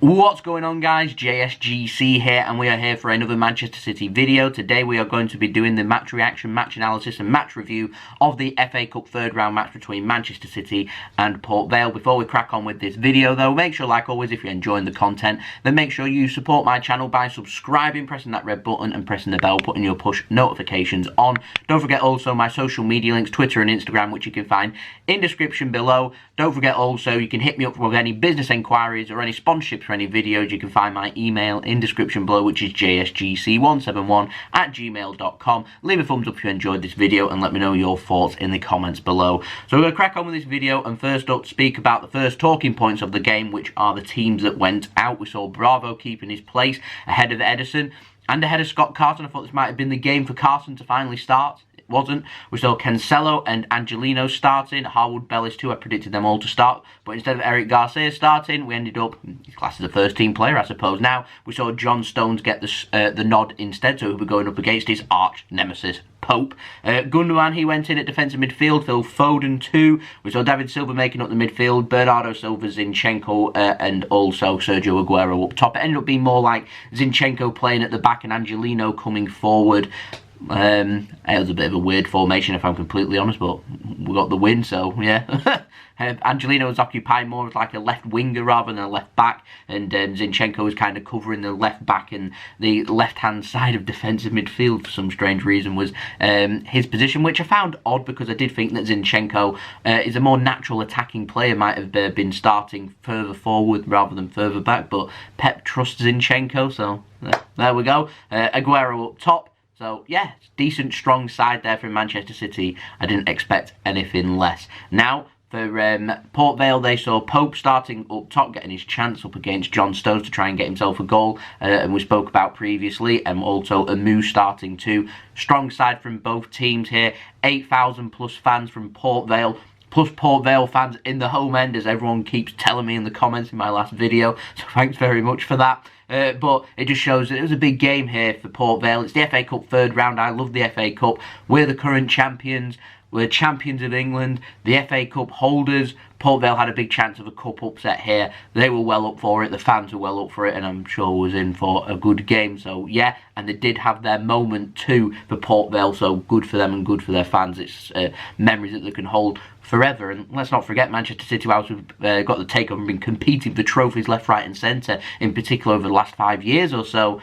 What's going on, guys? JSGC here, and we are here for another Manchester City video. Today we are going to be doing the match reaction, match analysis and match review of the FA Cup third round match between Manchester City and Port Vale. Before we crack on with this video though, make sure, like always, if you're enjoying the content, then make sure you support my channel by subscribing, pressing that red button and pressing the bell, putting your push notifications on. Don't forget also my social media links, Twitter and Instagram, which you can find in description below. Don't forget also you can hit me up with any business enquiries or any sponsorships for any videos. You can find my email in description below, which is jsgc171@gmail.com. Leave a thumbs up if you enjoyed this video and let me know your thoughts in the comments below. So we're going to crack on with this video, and first up, speak about the first talking points of the game, which are the teams that went out. We saw Bravo keeping his place ahead of Ederson and ahead of Scott Carson. I thought this might have been the game for Carson to finally start. Wasn't. We saw Cancelo and Angelino starting. Harwood-Bellis too, I predicted them all to start, but instead of Eric Garcia starting, we ended up, he's classed as a first team player I suppose now. We saw John Stones get the nod instead, so he'll be going up against his arch nemesis Pope. Gundogan, he went in at defensive midfield. Phil Foden too. We saw David Silva making up the midfield. Bernardo Silva, Zinchenko and also Sergio Aguero up top. It ended up being more like Zinchenko playing at the back and Angelino coming forward. It was a bit of a weird formation, if I'm completely honest, but we got the win, so yeah. Angelino was occupying more as like a left winger rather than a left back, and Zinchenko was kind of covering the left back, and the left hand side of defensive midfield for some strange reason was his position, which I found odd because I did think that Zinchenko is a more natural attacking player, might have been starting further forward rather than further back, but Pep trusts Zinchenko, so there we go. Aguero up top. So, yeah, decent, strong side there from Manchester City. I didn't expect anything less. Now, for Port Vale, they saw Pope starting up top, getting his chance up against John Stones to try and get himself a goal, and we spoke about previously, and also Amu starting too. Strong side from both teams here. 8,000 plus fans from Port Vale, plus Port Vale fans in the home end, as everyone keeps telling me in the comments in my last video, so thanks very much for that. But it just shows that it was a big game here for Port Vale. It's the FA Cup third round. I love the FA Cup. We're the current champions. We're champions of England, the FA Cup holders. Port Vale had a big chance of a cup upset here. They were well up for it. The fans were well up for it, and I'm sure was in for a good game. So yeah, and they did have their moment too for Port Vale. So good for them and good for their fans. It's memories that they can hold forever. And let's not forget Manchester City, who have got the takeover and been competing for trophies left, right, and centre. In particular over the last 5 years or so.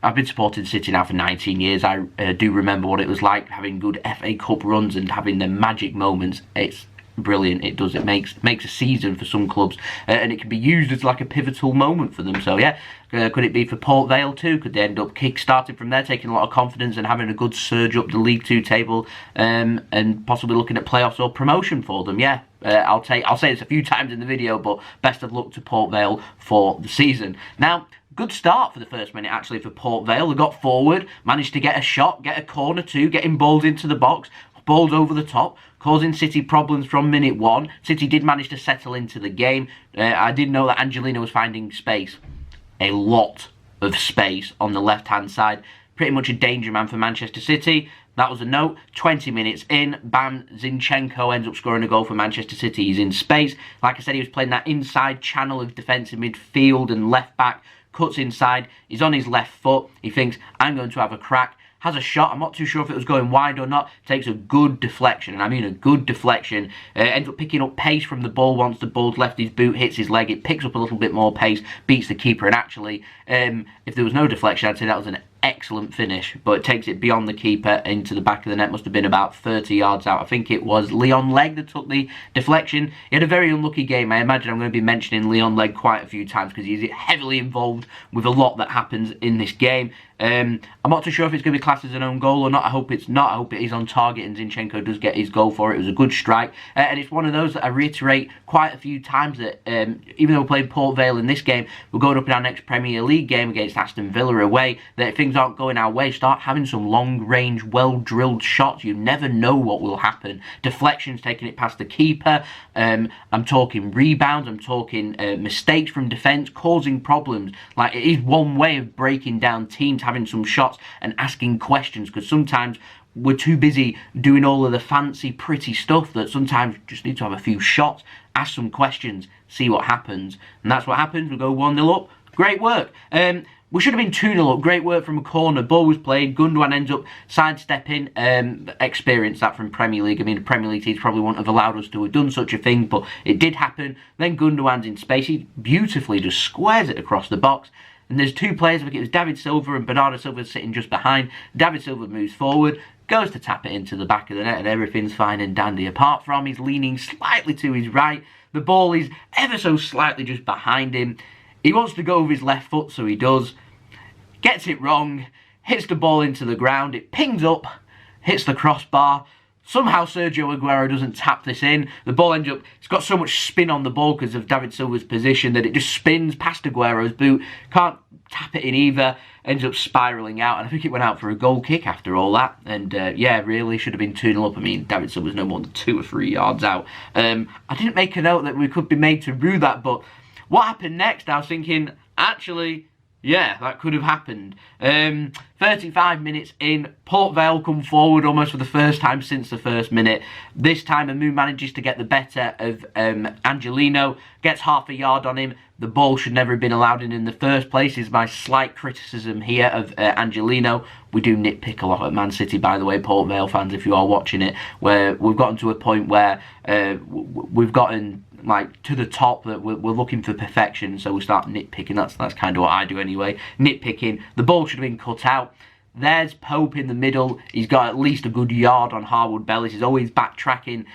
I've been supporting City now for 19 years. I do remember what it was like having good FA Cup runs and having the magic moments. It's brilliant. It does. It makes a season for some clubs, and it can be used as like a pivotal moment for them. So yeah, could it be for Port Vale too? Could they end up kick-starting from there, taking a lot of confidence and having a good surge up the League Two table, and possibly looking at playoffs or promotion for them? Yeah. I'll say this a few times in the video, but best of luck to Port Vale for the season. Now, good start for the first minute actually for Port Vale. They got forward, managed to get a shot, get a corner too, getting balls into the box, balls over the top, causing City problems from minute one. City did manage to settle into the game. I did know that Angelino was finding space, a lot of space on the left-hand side. Pretty much a danger man for Manchester City. That was a note. 20 minutes in, bam, Zinchenko ends up scoring a goal for Manchester City. He's in space. Like I said, he was playing that inside channel of defensive midfield and left back. Cuts inside. He's on his left foot. He thinks, I'm going to have a crack. Has a shot. I'm not too sure if it was going wide or not. Takes a good deflection, and I mean a good deflection. Ends up picking up pace from the ball once the ball's left his boot, hits his leg. It picks up a little bit more pace, beats the keeper, and actually, if there was no deflection, I'd say that was an excellent finish, but it takes it beyond the keeper into the back of the net. Must have been about 30 yards out. I think it was Leon Legg that took the deflection. He had a very unlucky game. I imagine I'm going to be mentioning Leon Legg quite a few times because he's heavily involved with a lot that happens in this game. I'm not too sure if it's going to be classed as an own goal or not. I hope it's not. I hope it is on target and Zinchenko does get his goal for it. It was a good strike, and it's one of those that I reiterate quite a few times that even though we're playing Port Vale in this game, we're going up in our next Premier League game against Aston Villa away, that if things aren't going our way, start having some long-range, well-drilled shots. You never know what will happen. Deflections, taking it past the keeper. I'm talking rebounds. I'm talking mistakes from defence, causing problems. Like, it is one way of breaking down teams, having some shots and asking questions, because sometimes we're too busy doing all of the fancy, pretty stuff that sometimes just need to have a few shots, ask some questions, see what happens. And that's what happens. We go 1-0 up. Great work. We should have been 2-0 up. Great work from a corner. Ball was played. Gundogan ends up sidestepping. Experienced that from Premier League. I mean, the Premier League teams probably wouldn't have allowed us to have done such a thing, but it did happen. Then Gundogan's in space. He beautifully just squares it across the box. And there's two players. I think it was David Silva and Bernardo Silva sitting just behind. David Silva moves forward, goes to tap it into the back of the net, and everything's fine and dandy. Apart from he's leaning slightly to his right. The ball is ever so slightly just behind him. He wants to go with his left foot, so he does. Gets it wrong, hits the ball into the ground, it pings up, hits the crossbar. Somehow Sergio Aguero doesn't tap this in. The ball ends up, it's got so much spin on the ball because of David Silva's position that it just spins past Aguero's boot. Can't tap it in either. Ends up spiralling out, and I think it went out for a goal kick after all that. And yeah, really should have been 2-0 up. I mean, David Silva's no more than 2 or 3 yards out. I didn't make a note that we could be made to rue that, but what happened next? I was thinking, actually, yeah, that could have happened. 35 minutes in, Port Vale come forward almost for the first time since the first minute. This time Amu manages to get the better of Angelino, gets half a yard on him. The ball should never have been allowed in the first place is my slight criticism here of Angelino. We do nitpick a lot at Man City, by the way, Port Vale fans, if you are watching it, where we've gotten to a point where we've gotten like to the top that we're looking for perfection, so we start nitpicking. That's kind of what I do anyway. Nitpicking. The ball should have been cut out. There's Pope in the middle. He's got at least a good yard on Harwood-Bellis. He's always backtracking.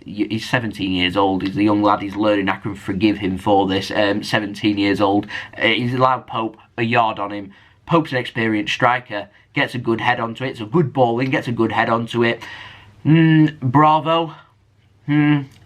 He's 17 years old. He's a young lad. He's learning. I can forgive him for this. 17 years old. He's allowed Pope a yard on him. Pope's an experienced striker. Gets a good head onto it. It's a good ball in. Gets a good head onto it. Bravo.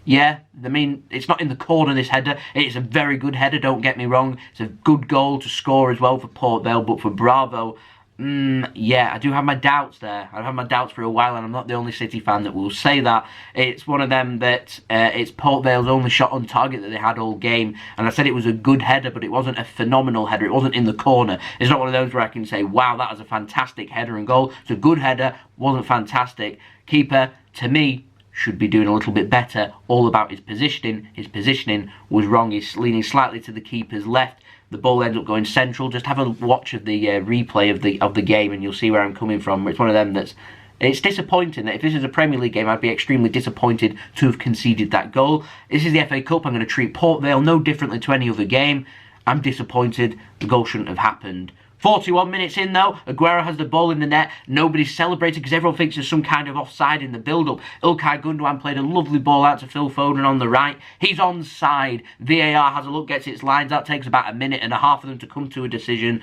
Yeah, I mean, it's not in the corner, this header. It's a very good header, don't get me wrong. It's a good goal to score as well for Port Vale, but for Bravo, yeah, I do have my doubts there. I've had my doubts for a while, and I'm not the only City fan that will say that. It's one of them that it's Port Vale's only shot on target that they had all game, and I said it was a good header, but it wasn't a phenomenal header. It wasn't in the corner. It's not one of those where I can say, wow, that was a fantastic header and goal. It's a good header, wasn't fantastic. Keeper, to me, should be doing a little bit better. All about his positioning. His positioning was wrong. He's leaning slightly to the keeper's left. The ball ends up going central. Just have a watch of the replay of the game, and you'll see where I'm coming from. It's one of them that's. It's disappointing that if this is a Premier League game, I'd be extremely disappointed to have conceded that goal. This is the FA Cup. I'm going to treat Port Vale no differently to any other game. I'm disappointed. The goal shouldn't have happened. 41 minutes in though, Aguero has the ball in the net. Nobody's celebrating because everyone thinks there's some kind of offside in the build-up. Ilkay Gundogan played a lovely ball out to Phil Foden on the right. He's onside. VAR has a look, gets its lines out. Takes about a minute and a half for them to come to a decision.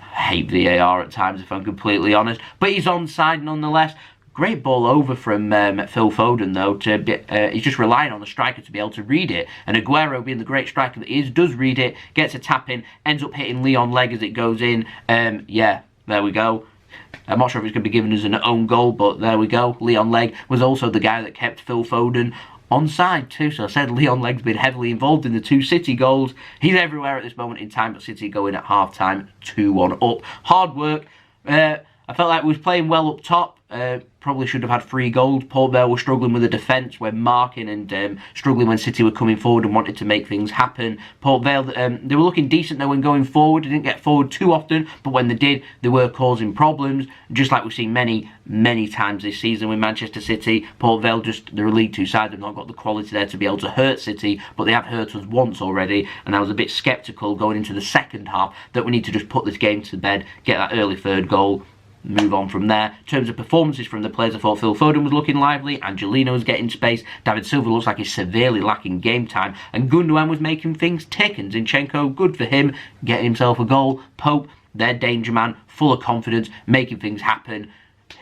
I hate VAR at times, if I'm completely honest. But he's onside nonetheless. Great ball over from Phil Foden, though. He's just relying on the striker to be able to read it. And Aguero, being the great striker that he is, does read it, gets a tap in, ends up hitting Leon Leg as it goes in. Yeah, there we go. I'm not sure if it's going to be given as an own goal, but there we go. Leon Leg was also the guy that kept Phil Foden onside too. So I said Leon Leg's been heavily involved in the 2 City goals. He's everywhere at this moment in time, but City going at half-time 2-1 up. Hard work. I felt like we was playing well up top. Probably should have had 3 goals. Port Vale were struggling with the defence when marking and struggling when City were coming forward and wanted to make things happen. Port Vale, they were looking decent though when going forward. They didn't get forward too often, but when they did, they were causing problems. Just like we've seen many times this season with Manchester City. Port Vale, they're a League 2 side. They've not got the quality there to be able to hurt City, but they have hurt us once already, and I was a bit sceptical going into the second half that we need to just put this game to bed, get that early 3rd goal, move on from there. In terms of performances from the players, I thought Phil Foden was looking lively, Angelino was getting space, David Silva looks like he's severely lacking game time, and Gundogan was making things tick, and Zinchenko, good for him, getting himself a goal. Pope, their danger man, full of confidence, making things happen.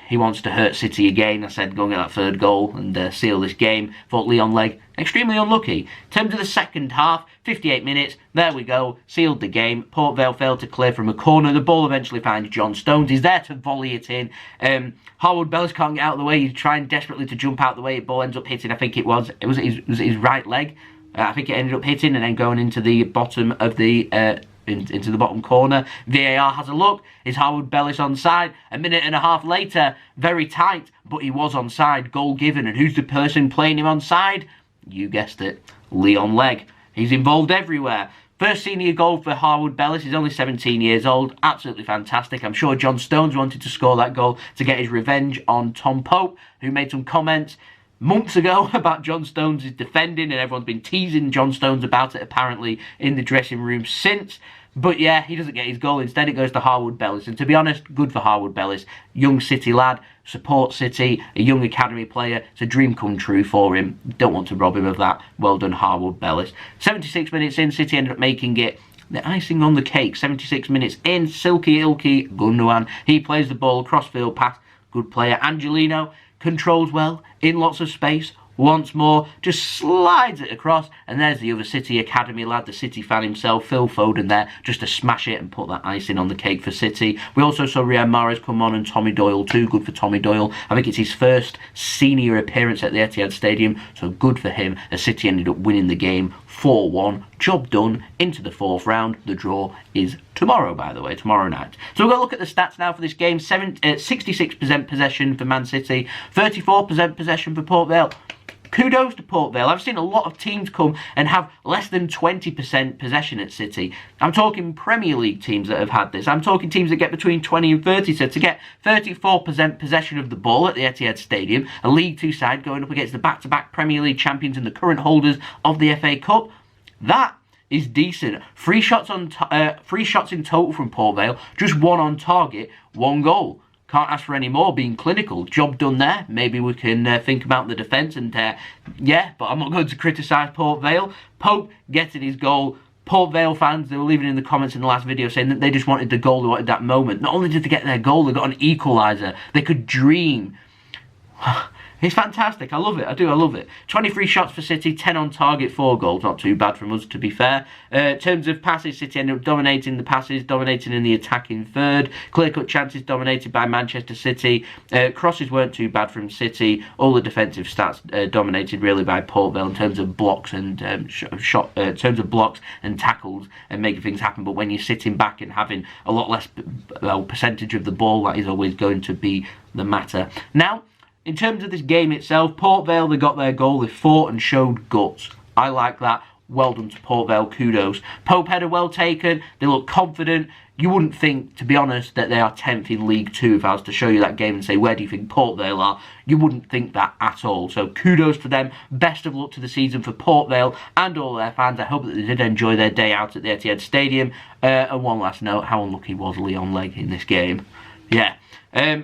He wants to hurt City again. I said go and get that 3rd goal and seal this game. Thought Leon Leg extremely unlucky. In terms of the second half, 58 minutes, there we go, sealed the game. Port Vale failed to clear from a corner. The ball eventually finds John Stones. He's there to volley it in. Harwood-Bellis can't get out of the way. He's trying desperately to jump out the way. The ball ends up hitting, I think it was his right leg. I think it ended up hitting and then going into the bottom of the into the bottom corner. VAR has a look. Is Harwood-Bellis onside? A minute and a half later, very tight, but he was onside. Goal given. And who's the person playing him onside? You guessed it, Leon Legg. He's involved everywhere. First senior goal for Harwood-Bellis. He's only 17 years old. Absolutely fantastic. I'm sure John Stones wanted to score that goal to get his revenge on Tom Pope, who made some comments months ago about John Stones' defending, and everyone's been teasing John Stones about it apparently in the dressing room since. But yeah, he doesn't get his goal. Instead it goes to Harwood-Bellis. And to be honest, good for Harwood-Bellis. Young City lad, support City, a young academy player. It's a dream come true for him. Don't want to rob him of that. Well done, Harwood-Bellis. 76 minutes in, City ended up making it the icing on the cake. 76 minutes in, Silky Ilky Gundogan. He plays the ball, cross-field pass. Good player. Angelino controls well, in lots of space. Once more, just slides it across, and there's the other City Academy lad, the City fan himself, Phil Foden there, just to smash it and put that icing on the cake for City. We also saw Riyad Mahrez come on and Tommy Doyle too. Good for Tommy Doyle. I think it's his first senior appearance at the Etihad Stadium, so good for him, as City ended up winning the game 4-1. Job done, into the fourth round. The draw is tomorrow, by the way, tomorrow night. So we're going to look at the stats now for this game. 66% possession for Man City, 34% possession for Port Vale. Kudos to Port Vale. I've seen a lot of teams come and have less than 20% possession at City. I'm talking Premier League teams that have had this. I'm talking teams that get between 20 and 30. So to get 34% possession of the ball at the Etihad Stadium, a League Two side going up against the back-to-back Premier League champions and the current holders of the FA Cup, that is decent. Three shots in total from Port Vale, just one on target, one goal. Can't ask for any more, being clinical. Job done there. Maybe we can think about the defence and, yeah, but I'm not going to criticise Port Vale. Pope getting his goal. Port Vale fans, they were leaving in the comments in the last video saying that they just wanted the goal, they wanted that moment. Not only did they get their goal, they got an equaliser. They could dream. It's fantastic. I love it. I love it. 23 shots for City, 10 on target, 4 goals. Not too bad from us, to be fair. In terms of passes, City ended up dominating the passes, dominating in the attacking third. Clear-cut chances dominated by Manchester City. Crosses weren't too bad from City. All the defensive stats dominated really by Port Vale in terms of blocks and blocks and tackles and making things happen. But when you're sitting back and having a lot less percentage of the ball, that is always going to be the matter. Now, in terms of this game itself, Port Vale, they got their goal, they fought and showed guts. I like that. Well done to Port Vale, kudos. Pope header well taken, they look confident. You wouldn't think, to be honest, that they are 10th in League 2 if I was to show you that game and say, where do you think Port Vale are? You wouldn't think that at all. So kudos to them. Best of luck to the season for Port Vale and all their fans. I hope that they did enjoy their day out at the Etihad Stadium. And one last note, how unlucky was Leon Legg in this game? Yeah.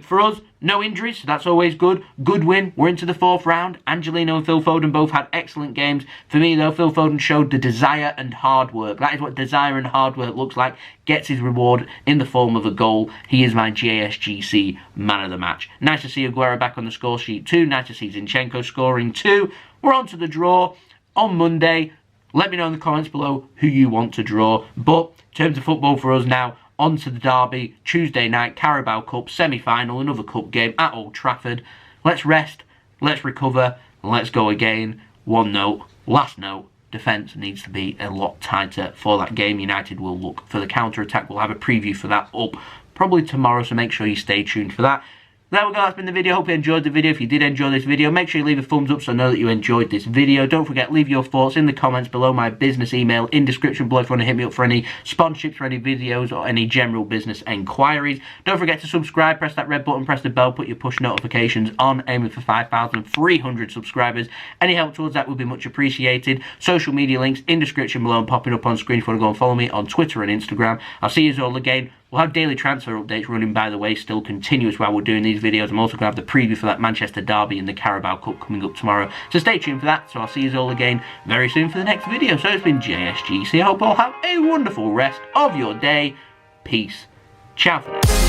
For us, no injuries, so that's always good. Good win. We're into the fourth round. Angelino and Phil Foden both had excellent games. For me, though, Phil Foden showed the desire and hard work. That is what desire and hard work looks like. Gets his reward in the form of a goal. He is my JSGC man of the match. Nice to see Aguero back on the score sheet too. Nice to see Zinchenko scoring too. We're on to the draw on Monday. Let me know in the comments below who you want to draw. But in terms of football for us now, on to the derby, Tuesday night, Carabao Cup, semi-final, another cup game at Old Trafford. Let's rest, let's recover, and let's go again. One note, last note, defence needs to be a lot tighter for that game. United will look for the counter-attack. We'll have a preview for that up probably tomorrow, so make sure you stay tuned for that. There we go, that's been the video. Hope you enjoyed the video. If you did enjoy this video, make sure you leave a thumbs up so I know that you enjoyed this video. Don't forget, leave your thoughts in the comments below. My business email in description below if you want to hit me up for any sponsorships, for any videos, or any general business enquiries. Don't forget to subscribe, press that red button, press the bell, put your push notifications on, aiming for 5,300 subscribers. Any help towards that would be much appreciated. Social media links in description below and popping up on screen if you want to go and follow me on Twitter and Instagram. I'll see you all again. We'll have daily transfer updates running, by the way, still continuous while we're doing these videos. I'm also going to have the preview for that Manchester derby and the Carabao Cup coming up tomorrow. So stay tuned for that. So I'll see you all again very soon for the next video. So it's been JSGC. I hope you all have a wonderful rest of your day. Peace. Ciao for now.